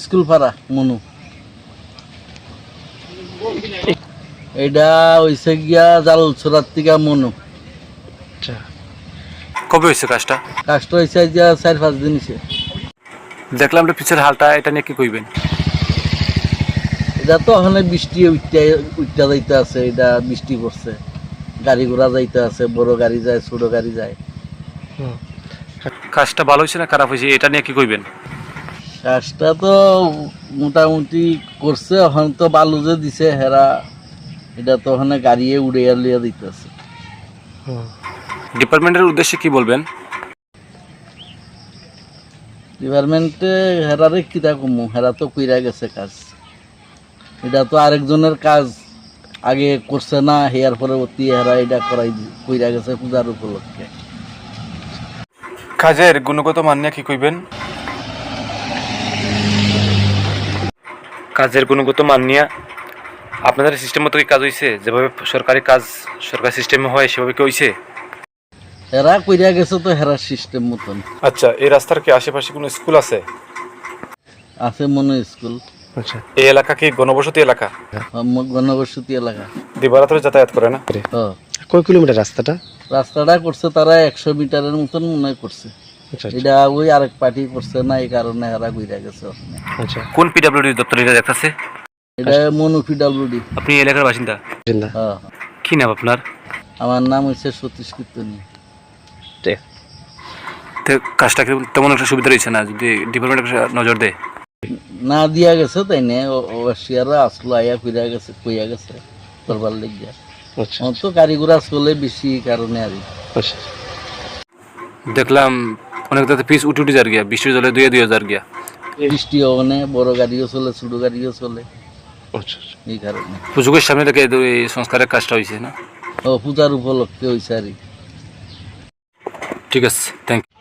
School পাড়া মনু এটা হইছে গিয়া জালছড়ার থেকে মনু। কবে হয়েছে কাজটা? কাজটা হয়েছে যা 4-5 দিন হয়েছে। দেখলাম তো পিছের হালটা, এটা নিয়ে কি কইবেন? এটা তো ওখানে বৃষ্টি উঠতে যাইতে আছে, এটা বৃষ্টি পড়ছে, গাড়ি ঘোড়া যাইতে আছে, বড় গাড়ি যায় ছোট গাড়ি যায়। কাজটা ভালো হয়েছে না খারাপ হয়েছে, এটা নিয়ে কি কইবেন? কাজটা তো মোটামুটি করছে, ওখানে তো বালু যে দিছে হেরা, এটা তো ওখানে গাড়িয়ে উড়িয়া লিয়া দিতেছে। ডিপার্টমেন্টের উদ্দেশ্যে কি বলবেন? ডিপার্টমেন্টে হেরারে কিতা কমু, হেরা তো কইরা গেছে কাজ, এটা তো আরেকজনের কাজ আগে করছে না, হেয়ার পরবর্তী হেরা এটা কইরা গেছে পূজার উপলক্ষে। কাজের গুণগত মান নিয়ে কি কইবেন? কাজের গুণগত মান নিয়ে আপনাদের সিস্টেম মতো কি কাজ হয়েছে? যেভাবে সরকারি কাজ সরকারি সিস্টেমে হয় সেভাবে কি হয়েছে? হেরা কইরা গেছে তো হেরার সিস্টেম মতন। আচ্ছা, এই রাস্তার কি আশেপাশে কোনো স্কুল আছে? আছে মনে স্কুল। আচ্ছা, এই এলাকা কি ঘনবসতি এলাকা? ঘনবসতি এলাকা। দিবারাত্রে যাতায়াত করে না? কয় কিলোমিটার রাস্তাটা? রাস্তাটা করছে তারা 100 মিটারের মতন মনে হয় করছে। এটা ওই আরেক পার্টি করছে না, এই কারণে হেরা কইরা গেছে ওখানে। আচ্ছা, কোন পিডব্লিউডি দপ্তর এটা দেখতেছে? এটা মনু পিডব্লিউডি। আপনি এই এলাকার বাসিন্দা? হ্যাঁ। কি নাম আপনার? আমার নাম হচ্ছে সতীশ কীর্তনী। তো কাজটা তেমন একটা সুবিধা রয়েছে না, যদি ডিপার্টমেন্ট নজর দেয়? না দিয়া গেছে তাই না, ওয়াশিয়ারা আসলো আয়া কইয়া গেছে করবার লেগে। তো কারিগরা চলে বেশি কারণে আর দেখলাম অনেক দাদা পিস উঠে যার গিয়া, বৃষ্টির জলে 2,000 গিয়া। বৃষ্টি ওখানে বড় গাড়িও চলে ছোট গাড়িও চলে, এই কারণে। সুযোগের সামনে রেখে এই সংস্কারের কাজটা হয়েছে না? ও পূজার উপলক্ষে হয়েছে আর ঠিক আছে, থ্যাংক ইউ।